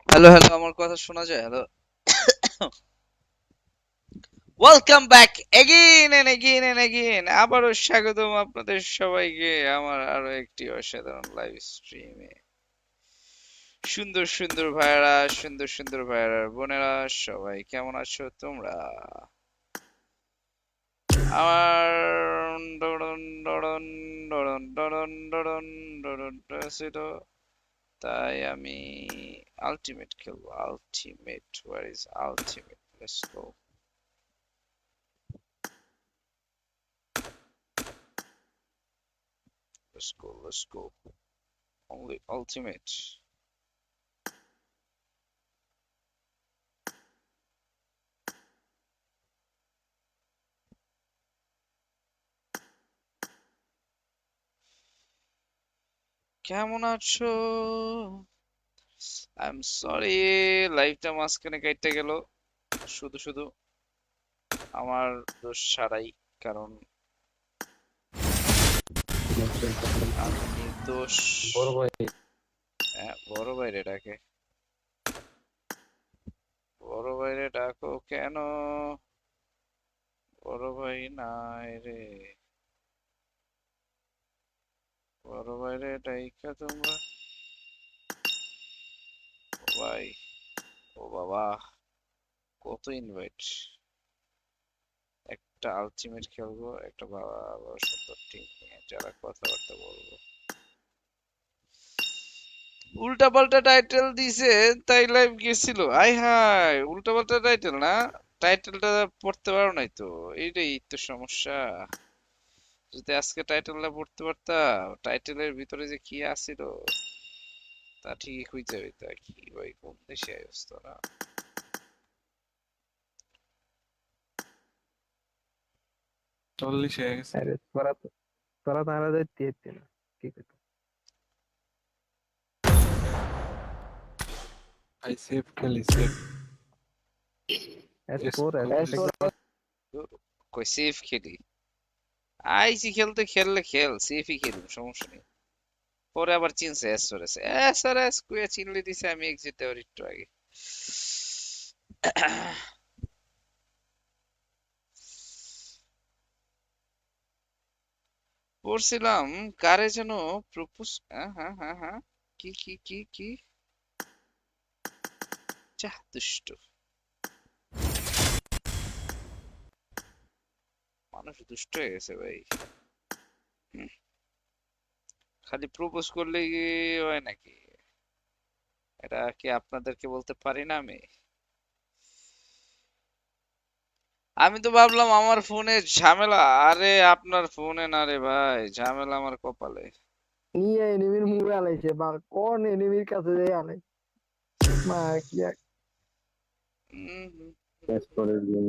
Hello hello, আমার কথা শোনা যায়? Hello, welcome back again and again and again. আবারও স্বাগতম আপনাদের সবাইকে আমার আরো একটি অসাধারণ লাইভ স্ট্রিমে। সুন্দর সুন্দর ভাইয়ারা, সুন্দর সুন্দর ভাইয়ারা, বোনেরা, সবাই কেমন আছো তোমরা? আমার ছিল, তাই আমি আলটিমেট খেলবো। Ultimate, where is ultimate? Let's go, let's go, let's go. Only ultimate. কেমন আছো? আই এম সরি, লাইভটা মাঝখানে কাটতে গেল শুধু শুধু আমার দোষ ছাড়াই। কারণ আমি নির্দোষ। বড় ভাই হ্যাঁ, বড় ভাইরে ডাকে। বড় ভাইরে ডাকো কেন? বড় ভাই নাই রে। বড় ভাইরে ডাইকা তোমরা। ও ভাই, ও বাবা, কত ইনভাইট! একটা আলটিমেট খেলবো, একটা বাবা বড় সুন্দর টিম নিয়ে যারা কথাবার্তা বলবো। উল্টা পাল্টা টাইটেল দিছে, তাই লাইভ গেছিল। আই হাই, উল্টা পাল্টা টাইটেল না, টাইটেলটা পড়তে পারো নাই তো, এইটাই তো সমস্যা। যদি আজকে টাইটেলটা পড়তে পারতাম, টাইটেলের ভিতরে যে কি আছিল তা ঠিক হইতে হইতা। কি ভাই, কোন দেশে অবস্থা না? চল্লিশ হয়ে গেছে। अरे তোরা তাহলে দেখতে না ঠিক আছে। ভাই সেফ খেলি সেফ। স্কোর কই সেফ খেলি? আইসি খেলতে, খেললে খেল, সেফই খেলুম, সমস্যা নেই। পরে আবার চিনছে এসআরএস, এসআরএস কুয়া চিনলে দিছে, আমি এক্সিট দেওয়ার একটু আগে। পড়ছিলাম কারে যেন প্রপোজ। হ্যাঁ হ্যাঁ হ্যাঁ হ্যাঁ, কি কি কি কি, চাহ দুষ্ট মানুষ, দুষ্ট হয়ে গেছে ভাই। হুম, খালি প্রপোজ করলে কি হয় নাকি? এটা কি আপনাদেরকে বলতে পারি না আমি? আমি তো ভাবলাম আমার ফোনে ঝামেলা। আরে আপনার ফোনে না রে ভাই, ঝামেলা আমার কপালে। নিয়ে এনিমির মুখে আলাইছে বা কোন এনিমির কাছে যাই আলাই মা কি হুম, হুম, শেষ করে দিয়ে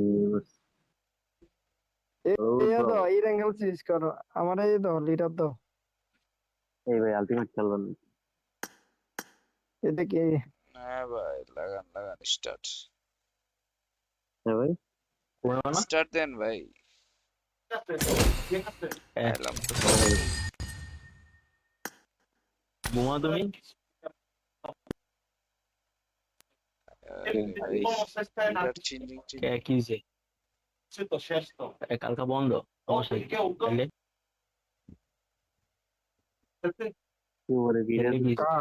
এই দাও এই র্যাঙ্গেল চেঞ্জ করো আমার এই দাও লিডার দাও এই ভাই আলটিমেট খেলবেন? এটা কি হ্যাঁ ভাই, লাগান লাগান, স্টার্ট। হ্যাঁ ভাই, স্টার্ট দেন ভাই। এলাম তো। বোমা তুমি আরে ভাই, leader changing changing। কি হয়েছে? কালকা বন্ধ অবশ্যই তাহলে কি করে ভিডিও কা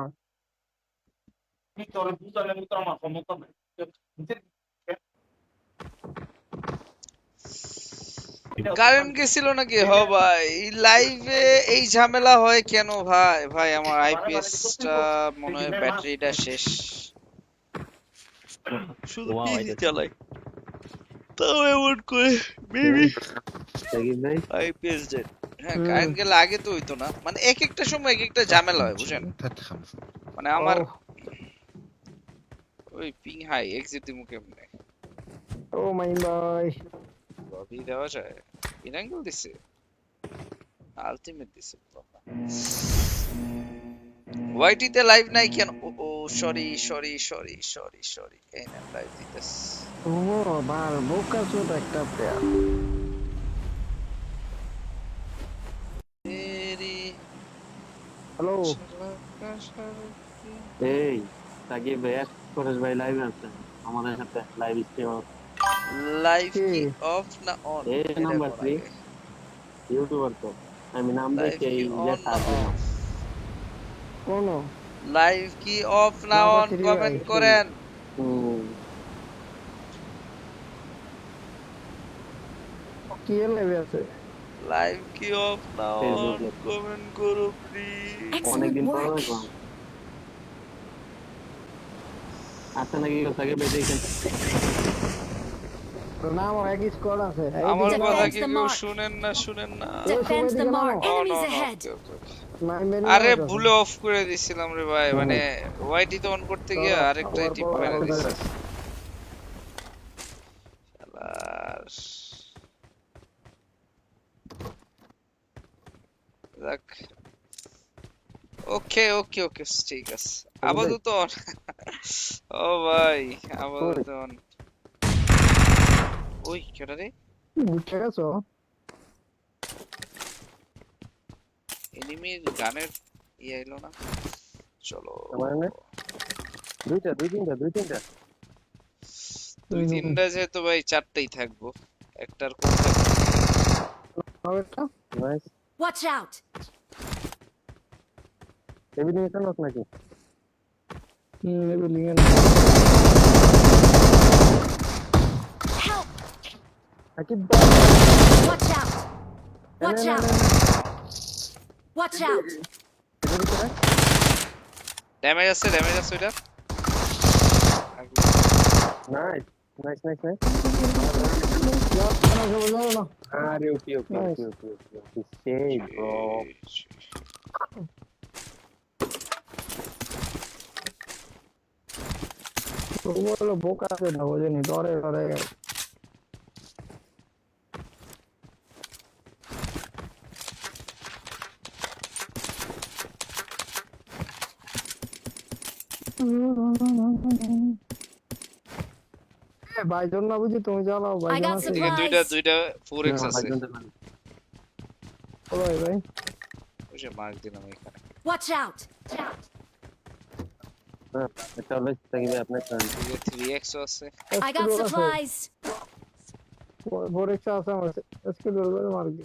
কারেন্ট গেছিল নাকি? হ ভাই, লাইভে এই ঝামেলা হয় কেন ভাই? ভাই আমার আইপিএস টা মনে হয় ব্যাটারিটা শেষ। শুধু বোমা পিসি হইতেছে চালাই, তাও এমন করে। মেবি সাকিব ভাই। IPS dead. হ্যাঁ, কারেন্ট গেলে আগে তো হইতো না, মানে এক একটা সময় এক একটা ঝামেলা হয়, বুঝেন? মানে ও আমার ওই পিং হাই, এক্সিট দিমু কেমনে? ও মাইন ভাই লবি দেওয়া যায়? ইনাঙ্গেল দিছে, আলটিমেট দিছে বাবা। ওয়াইটি তে লাইভ নাই কেন? ও ও, sorry sorry sorry sorry sorry, এই না লাইভ দিতেছ। ও বার বোকা চোদ একটা প্লেয়ার তেরি হ্যালো এই সাকিব ভাই সুরেশ ভাই লাইভে আছে আমাদের সাথে লাইভ স্ট্রিম লাইভ কে কি অফ না অন এই এটা নাম্বার কোন 3 আগে ইউটিউবার তো আমি নাম লাইভ দেখে কি এই যে অন না সার্চ দিলাম অফ কোন লাইভ কি অফ না নাম্বার অন 3 ভাই কমেন্ট করেন হুম, কি লেভে আছে লাইভ কি অফ না অন ফেসবুকে কমেন্ট করো প্লিজ Excellent অনেকদিন পর work. দেখলাম আচ্ছা নাকি সাকিব ভাই দেখেন না আমার একই স্কোয়াড আছে আমার এইদিকে কথা নামো Defend কি the কেউ mark. শুনেন না শুনেন না এই সবাই Defend the দিকে নামো mark. On Enemies on ahead. Okay okay nine মেরে আরে নামো ভুলে অফ করে দিছিলাম রে ভাই মানে ওয়াইটি তো অন করতে গিয়ে চলো, আরেকটা আবার টিপ বলো, মেরে আবার দিছি বলো। শালার। যাক ওকে ওকে ওকে ঠিক আছে আপাতত on। ও ভাই আপাতত on। ওই কেডা রে বুঝতে গেছো এনিমির গানের ইয়ে এলো না চলো আমার না দুই তিনটা দুই তিনটা যেহেতু ভাই চারটেই থাকবো একটার কোন থাকবে হবে একটা নাইস Watch out. এভিনিং এর নক নাকি মেবি লিঙ্গেন Help. সাকিব ভাই Watch out. Watch out. Watch out. Damage আছে ওইটা নাইস না আরে ওকে সেই ব্রো বলো বোকা আছে না বুঝেনি ডরে ভাইজন না বুঝি তুমি চালাও I ভাইজন got আছে এদিকে supplies. দুইটা 4x আছে ও ভাই ভাই ওই যে মার্ক দিলাম এখানে Watch out. চলে সাকিব ভাই আপনার টার্ন এদিকে 3x ও আছে I got supplies. ফোরেক্স আছে আমার আজকে বলবো মার দি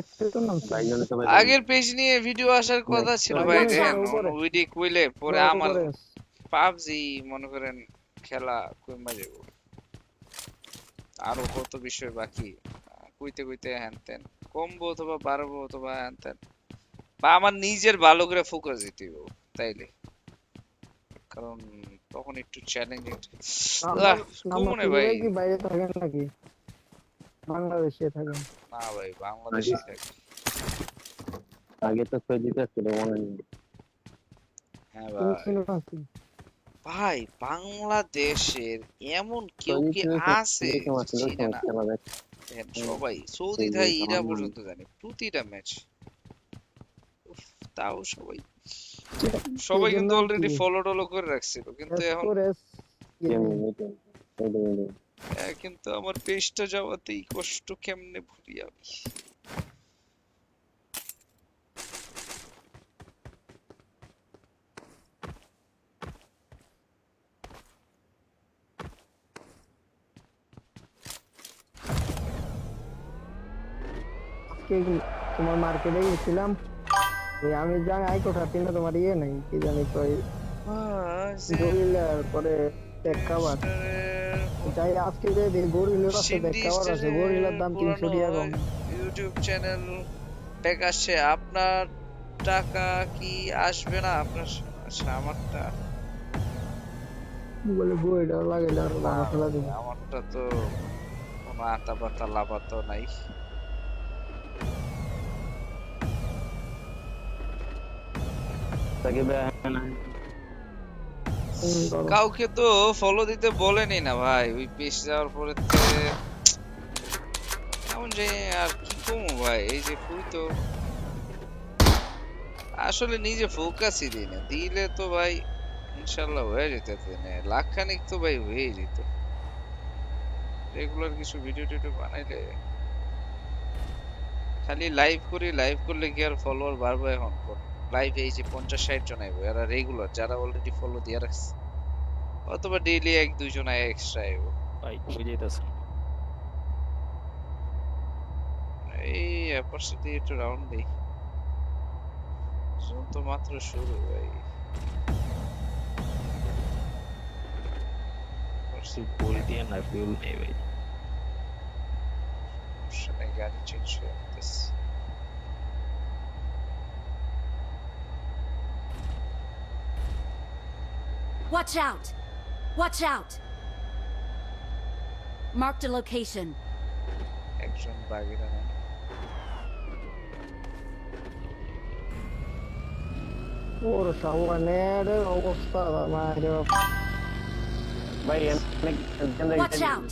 একটা তো নাম ভাইজান সবাই আগের পেজ নিয়ে ভিডিও আসার কথা ছিল ভাই উপরে, দেখেন উপরে। ভিডিও কইলে পরে আমার উপরে। পাবজি মনে করেন খেলা কইমা যাব আরো কত বিষয় বাকি কইতে হ্যান কমবো অথবা বাড়বো অথবা হ্যান বা আমার নিজের ভালো করে ফোকাস দিতে হবে তাইলে কারণ তখন একটু চ্যালেঞ্জিং কমনে ভাই কি বাইরে থাকেন নাকি বাংলাদেশে থাকেন না ভাই বাংলাদেশে থাকি আগে তো সৈদিতে ছিল মনে নেই হ্যাঁ তুমি ভাই চিনো না কি? ভাই বাংলাদেশের এমন কেউ কি আছে চিনে না দেখেন, সবাই সৌদি থাই ইরা পর্যন্ত জানে প্রতিটা ম্যাচ তাও সবাই কিন্তু এজন্য অলরেডি কি? ফলো টলো করে রাখছিল কিন্তু এখন এসকোরেস কিন্তু আমার পেজটা যাওয়াতেই কষ্ট কেমনে ভুলি আমি আজকে তোমার মার্কেটে গেছিলাম ওই আমি জানি আইকোটা তিনটা তোমার ইয়ে নাই কি জানি কই গরিলার পরে টেক কাভার যাই আজকে যে গরিলার আছে টেক কাভার আছে গরিলার দাম 300 টাকা কম ইউটিউব চ্যানেল ব্যাক আসছে আপনার টাকা কি আসবে না আপনার আচ্ছা আমারটা বলে বইটা লাগাইলে আর ভালো খেলা দিবে আমারটা তো কোনো আতা পাতা লাভাতো নাই সাকিব ভাই কাউকে তো ফলো দিতে বলেনি না ভাই ওই পেজ যাওয়ার পরে এমন যে আর কি কমো ভাই এই যে খুই তো আসলে নিজে ফোকাসই দিই না দিলে তো ভাই ইনশাল্লাহ হয়ে যেত লাখখানিক তো ভাই হয়ে যেত রেগুলার কিছু ভিডিও টিডিও বানাইলে খালি লাইভ করি, লাইভ করলে কি আর ফলোয়ার বাড়বে? এখন লাইভ এই যে 50-60 জন আইবো, এরা রেগুলার যারা অলরেডি ফলো দিয়ে রাখছে, অথবা ডেইলি 1-2 জন এক্সট্রা আইবো। ভাই কই যাইতাছেন? এই অ্যাপারসিটি একটু রাউন্ড দেই, জোন তো মাত্র শুরু ভাই। ফুল দিয়ে না, ফুল নেই ভাই। সমস্যা নেই, গাড়ি চেঞ্জ হয়ে যেতেছে। Watch out! Watch out! Marked a location. একজন বাগিরা নেন। ওর সামনের অবস্থা মারে বাবা। ভাই Watch out!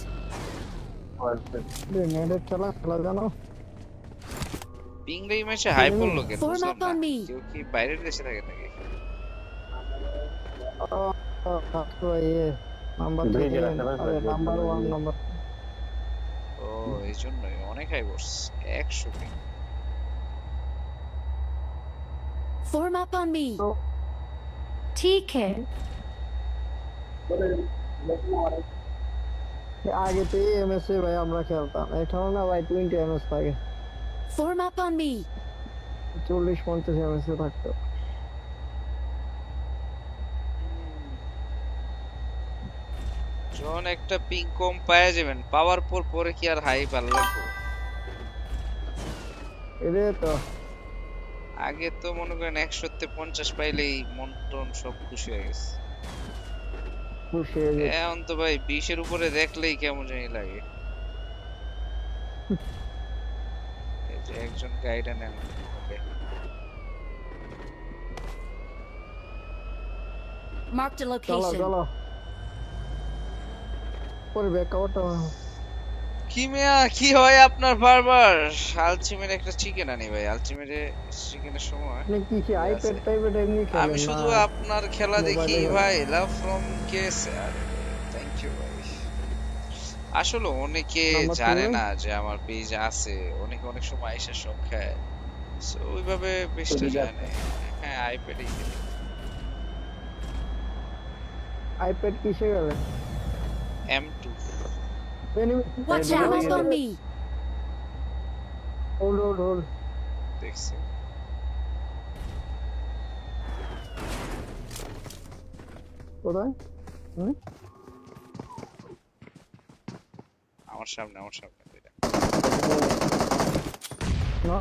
গ্রেনেডের খেলা জানো? পিং রে ম্যাচে হাই পড়লো কেন Form বুঝলাম up না। on me. কেউ কি বাইরের দেশে থাকে নাকি? নাম্বার ব্রিজে রাখতে পারবে, নাম্বার 1 নাম্বার। ও এই জন্যই অনেক hi boss, 100 ping. Form up on me. ठीक है. আগে তো এমএস এ ভাই আমরা খেলতাম, এটাও না ভাই 20 এমএস থাকে, Form up on me. 40-50 MS এ থাকতো। যখন একটা পিং কম পাওয়া যাবেন, পাওয়ার পর পরে কি আর হাই ভালো লাগবে? এরে তো আগে তো মনে করেন 100-তে 50 পাইলেই মন টন সব খুশি হয়ে গেছে। খুশি হয়ে যেত। এখন তো ভাই 20 এর উপরে দেখলেই কেমন জানি লাগে। এই যে একজন গাইডা নেন। ওকে, Marked a চলো location. চলো পরে ব্যাকআউট। কি মিয়া কি হয় আপনার বারবার? আলটিমেট একটা চিকেন আনি ভাই, আলটিমেটে চিকেনের সময় আপনি কি কি আইপ্যাড টাইপের এমনি খেলেন? আমি শুধু না আপনার খেলা দেখি মোবাইলে ভাই। Love from case, thank you ভাই। আসলে অনেকে নাম্বার জানে 2 না যে আমার পেজ আছে, অনেকে অনেক সময় এসে সব খায়, সো ওইভাবে পেজটা জানে। হ্যাঁ আইপ্যাডে খেলি। আইপ্যাড কিসে গেলে? M2 Watch out! Form up on me. Hold দেখছি। কোথায়? আমার সামনে দুইটা। না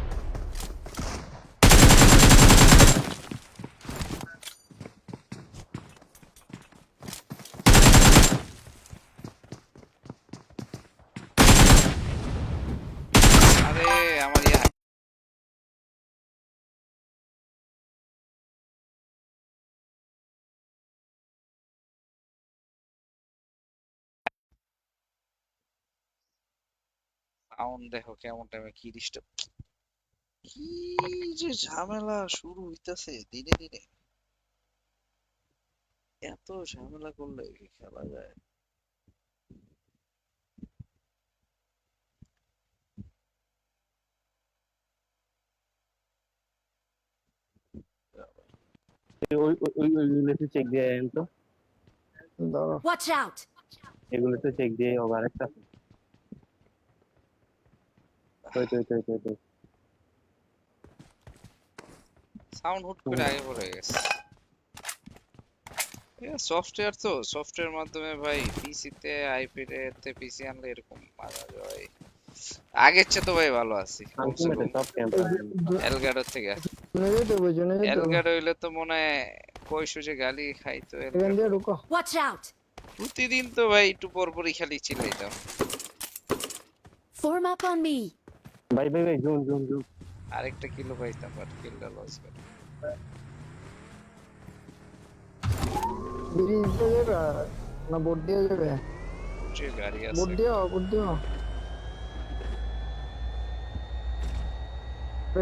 আরে আমার সাউন্ড দেখো কেমন টাইমে কি ডিস্টার্ব, কি যে ঝামেলা শুরু হইতাছে দিনে দিনে। এত ঝামেলা করলে কি খেলা যায়? ওইগুলোতে চেক দিয়ে আইন তো, দাঁড়া Watch out! এগুলোতে চেক দিয়ে হবে আরেকটা। তো সাউন্ড হুট করে আগে পড়ে গেছে। সফটওয়্যার তো, সফটওয়্যার মাধ্যমে ভাই পিসিতে আইপ্যাডে তে পিসি আনলে এরকম মারা যায়। আগের চেয়ে তো ভাই ভালো আছি আলটিমেটে সব ক্যাম্পার এলগাডোর থেকে। জনে এলগাডো হইলে তো মনে হয় কইছো যে গালি খাইতো এখান এলগাডো। দিয়ে ঢুকো। Watch out! প্রতিদিন তো ভাই একটু পর পরই খালি চিল্লাইতাম। Form up on me. ভাই জুন আরেকটা কিলো পাইতাম, বাট কিলটা লস করে। ব্রিজ দিয়ে যাবে না বোট দিয়ে যাবে? যে গাড়ি বোট আছে দিও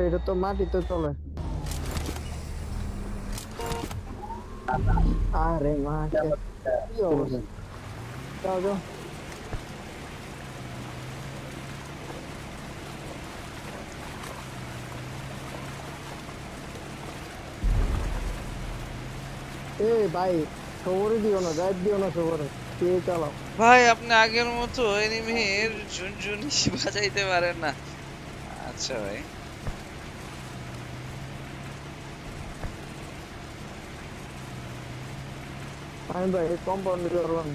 এটা তো মাটিতে চলে। আরে মা কি অবস্থা, যাও এ ভাই খবরে দিও না, গাইড দিও না খবরে, কে চালাও। ভাই আপনি আগের মতো এনিমির ঝুনঝুনি বাজাইতে পারেন না। আচ্ছা ভাই, আমি ভাই কম্পাউন্ডে করলাম।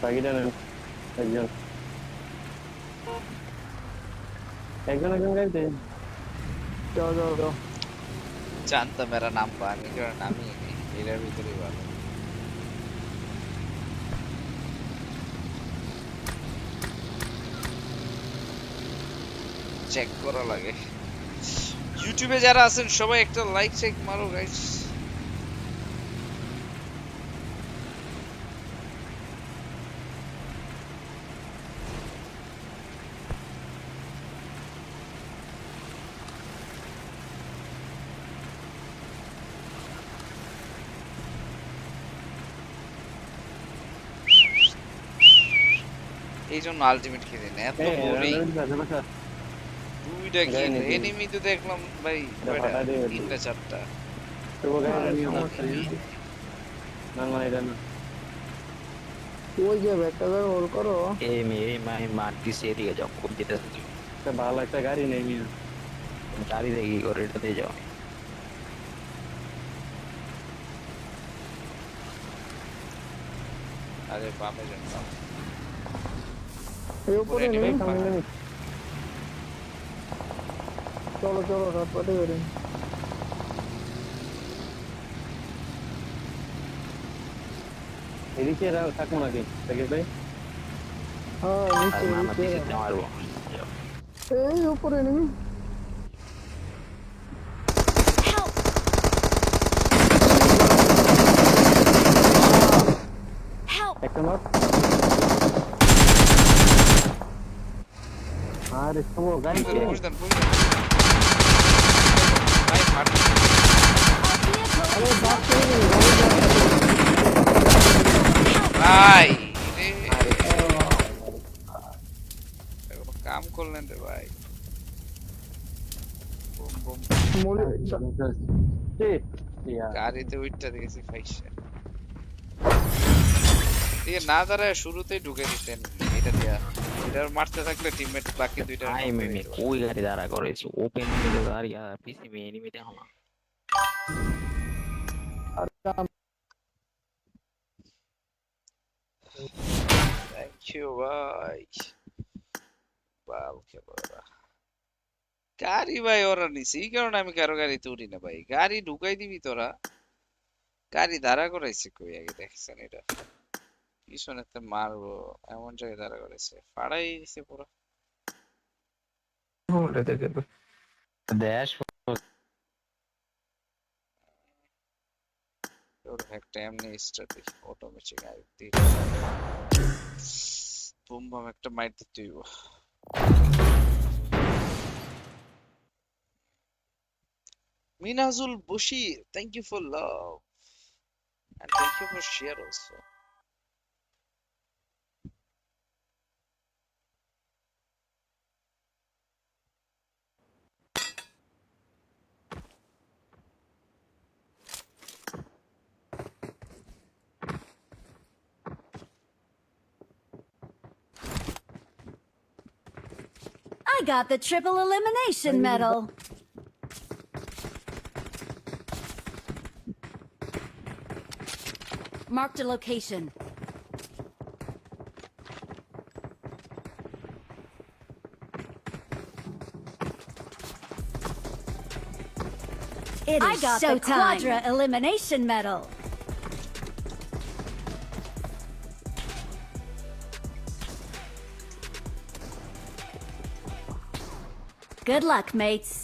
বাকিটা নেন একজন একজন একজন গাইতে যাও যাও যাও। জানতাম এরা নামবা, আমি কারণ নামি এটার ভিতরেই ভালো। চেক করা লাগে। ইউটিউবে যারা আছেন সবাই একটা লাইক চেক মারো গাইস। এই জন্য আলটিমেট খেলি না, এত বোরিং। দুইটা গায়ে কিল, নিয়ে দিবি। এনিমি তো দেখলাম ভাই কয়টা, তিনটা চারটা। মানে এটা না ওই যে ব্যাগটা ধরে হোল্ড করো। এই মেয়ে মাই মারতিছে, এদিকে যাও, কোন যেতেছে তুমি? একটা ভালো একটা গাড়ি নেই মিয়া গাড়ি দেখি করে এটাতে যাও। আরে বামে যান, বামে। এই উপরে enemy, নেই, সামনে নেই। চলো চলো রাতপাতে করি। এদিকে থাকবো নাকি সাকিব ভাই হ্যাঁ আর নিচে মামা নিচে। দিছে মারবো। এই উপরে নেই। Help! Help! একটা নট আর সব গাড়ি পুশ দেন, পুশ দেন। ভাই ফাট। Our vehicle আরে is বাস not করে নেই, গাড়ি ভাই রে, এগুলো কাম করলেন রে ভাই। বুম বুম, মরে গাড়িতে উইটটা দেখেছি ফাইসা। দিয়ে না দাঁড়ায় শুরুতেই ঢুকে দিতেন এটা দিয়া। এটা মারতে থাকলে টিমমেট বাকি দুইটা আই মেয়ে ওই গাড়ি দাঁড়া করেছে, ওপেন মিলে দাঁড়িয়ে পিসি মেয়ে এনিমি দেখো না। থ্যাংক ইউ ভাই। বাল খেলো ওরা। গাড়ি ভাই ওরা নিছে, এই কারণে আমি কারো গাড়িতে উঠি না ভাই। গাড়ি ঢুকাই দিবি তোরা, গাড়ি দাঁড়া করাইছে কই আগে দেখছেন এটা? পিছনেতে মারবো এমন জায়গায় দাঁড়া করাইছে, ফাড়াই দিছে পুরো। দেশ ওর একটা এমনি স্টার দেখি অটোমেটিক আই দিই। বুম বাম একটা মাইট দিতে হইব। Minazul Bushi, thank you for love and thank you for share also. I got the triple elimination medal. Marked a location. I got the Quadra elimination medal. Good luck, mates.